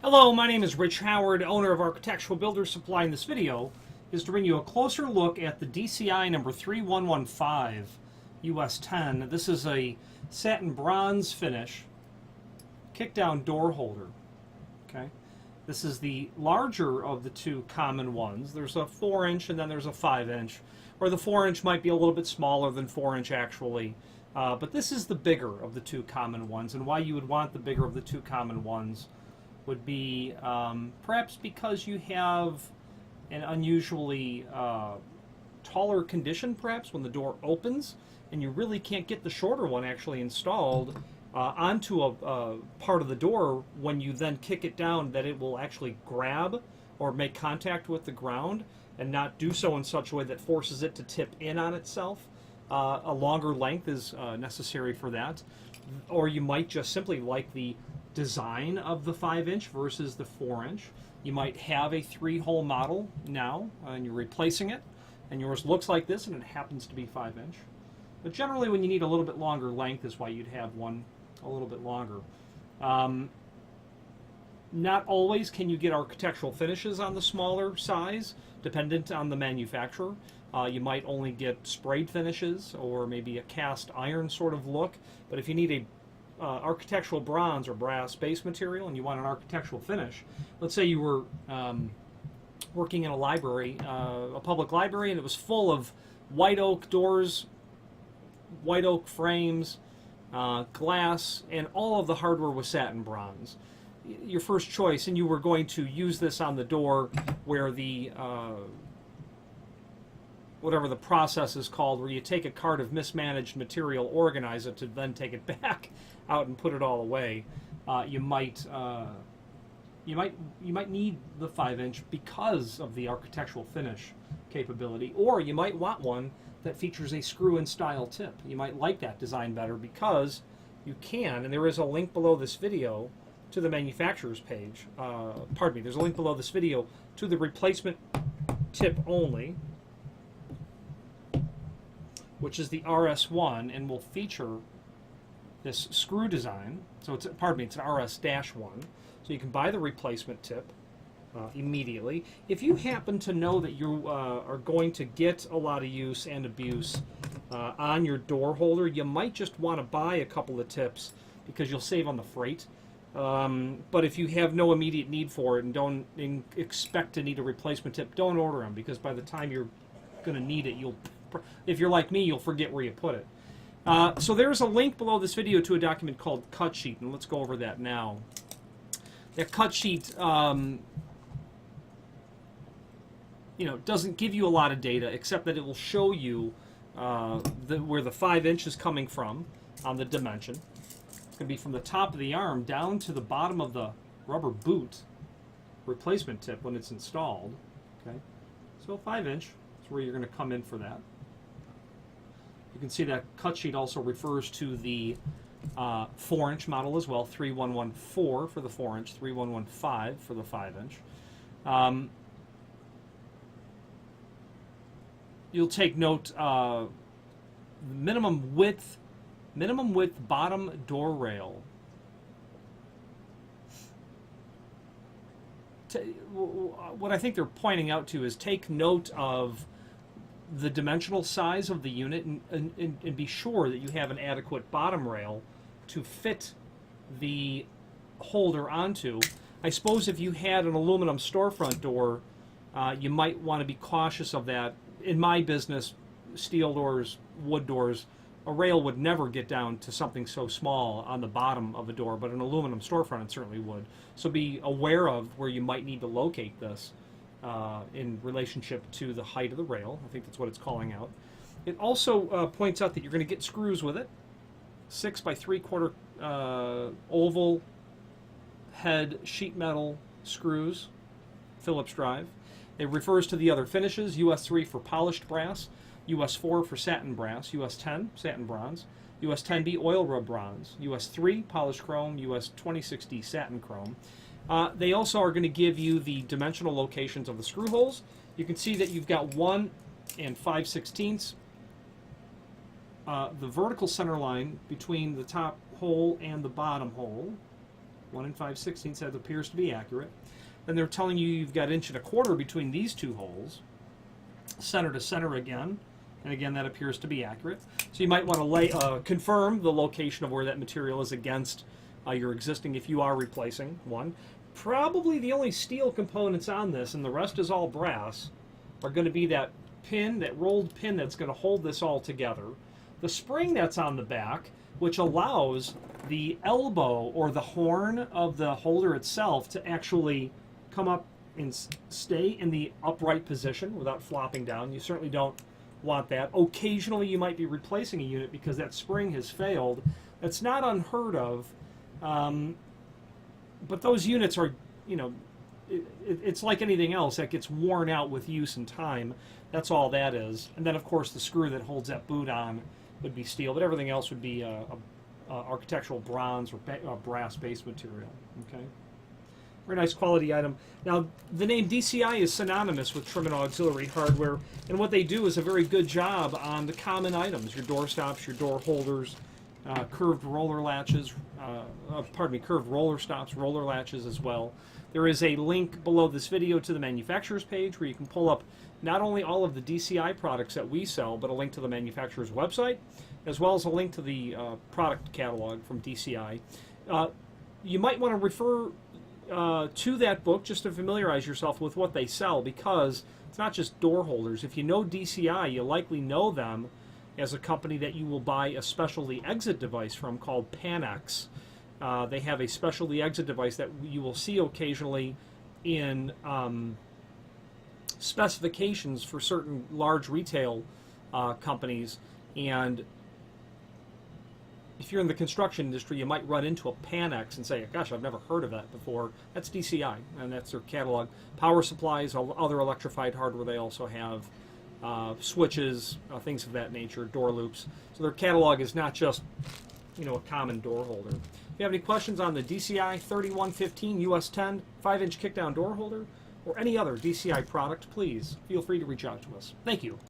Hello, my name is Rich Howard, owner of Architectural Builders Supply. In this video is to bring you a closer look at the DCI number 3115 US10. This is a satin bronze finish kick-down door holder. Okay, this is the larger of the two common ones. There's a 4-inch and then there's a 5-inch, or the 4-inch might be a little bit smaller than 4-inch actually. But this is the bigger of the two common ones, and why you would want the bigger of the two common ones would be perhaps because you have an unusually taller condition perhaps when the door opens, and you really can't get the shorter one actually installed onto a part of the door when you then kick it down, that it will actually grab or make contact with the ground and not do so in such a way that forces it to tip in on itself. A longer length is necessary for that. Or you might just simply like the design of the 5-inch versus the 4-inch. You might have a 3-hole model now and you're replacing it, and yours looks like this and it happens to be 5-inch. But generally when you need a little bit longer length is why you'd have one a little bit longer. Not always can you get architectural finishes on the smaller size, dependent on the manufacturer. You might only get sprayed finishes or maybe a cast iron sort of look, but if you need a architectural bronze or brass base material and you want an architectural finish, let's say you were working in a library, a public library, and it was full of white oak doors, white oak frames, glass, and all of the hardware was satin bronze. Your first choice, and you were going to use this on the door where the whatever the process is called, where you take a cart of mismanaged material, organize it to then take it back out and put it all away. You might need the 5-inch because of the architectural finish capability, or you might want one that features a screw-in style tip. You might like that design better because you can, and there is a link below this video to the manufacturer's page. Pardon me, there's a link below this video to the replacement tip only, which is the RS1, and will feature this screw design. So it's, pardon me, it's an RS-1. So you can buy the replacement tip immediately. If you happen to know that you are going to get a lot of use and abuse on your door holder, you might just want to buy a couple of tips because you'll save on the freight. But if you have no immediate need for it and don't expect to need a replacement tip, don't order them, because by the time you're going to need it, if you're like me, you'll forget where you put it. So there's a link below this video to a document called Cut Sheet, and let's go over that now. That cut sheet doesn't give you a lot of data, except that it will show you where the 5-inch is coming from on the dimension. It's going to be from the top of the arm down to the bottom of the rubber boot replacement tip when it's installed. Okay, so 5-inch is where you're going to come in for that. You can see that cut sheet also refers to the 4-inch model as well, 3114 for the 4-inch, 3115 for the 5-inch. You'll take note, minimum width bottom door rail. What I think they're pointing out to is take note of the dimensional size of the unit and be sure that you have an adequate bottom rail to fit the holder onto. I suppose if you had an aluminum storefront door, you might want to be cautious of that. In my business, steel doors, wood doors, a rail would never get down to something so small on the bottom of a door, but an aluminum storefront it certainly would. So be aware of where you might need to locate this in relationship to the height of the rail. I think that's what it's calling out. It also points out that you're going to get screws with it, 6 by 3/4 oval head sheet metal screws, Phillips drive. It refers to the other finishes: US3 for polished brass, US4 for satin brass, US10 satin bronze, US10B oil rub bronze, US3 polished chrome, US26D satin chrome. They also are going to give you the dimensional locations of the screw holes. You can see that you've got 1 and 5/16. The vertical center line between the top hole and the bottom hole. 1 and 5/16, that appears to be accurate. Then they're telling you you've got 1 1/4 inch between these two holes. Center to center again, and again that appears to be accurate. So you might want to confirm the location of where that material is against your existing, if you are replacing one. Probably the only steel components on this, and the rest is all brass, are going to be that pin, that rolled pin that's going to hold this all together. The spring that's on the back, which allows the elbow or the horn of the holder itself to actually come up and stay in the upright position without flopping down. You certainly don't want that. Occasionally you might be replacing a unit because that spring has failed. That's not unheard of, but those units are, you know, it's like anything else that gets worn out with use and time. That's all that is. And then of course the screw that holds that boot on would be steel, but everything else would be architectural bronze or brass base material. Okay, very nice quality item. Now the name DCI is synonymous with trim and auxiliary hardware, and what they do is a very good job on the common items: your door stops, your door holders, curved roller latches, curved roller stops, roller latches as well. There is a link below this video to the manufacturer's page where you can pull up not only all of the DCI products that we sell, but a link to the manufacturer's website, as well as a link to the product catalog from DCI. You might want to refer to that book just to familiarize yourself with what they sell, because it's not just door holders. If you know DCI, you likely know them as a company that you will buy a specialty exit device from called Panex. They have a specialty exit device that you will see occasionally in specifications for certain large retail companies, and if you're in the construction industry, you might run into a Panex and say, gosh, I've never heard of that before. That's DCI, and that's their catalog. Power supplies, other electrified hardware they also have, switches, things of that nature, door loops. So their catalog is not just, you know, a common door holder. If you have any questions on the DCI 3115 US10 5-inch kickdown door holder or any other DCI product, please feel free to reach out to us. Thank you.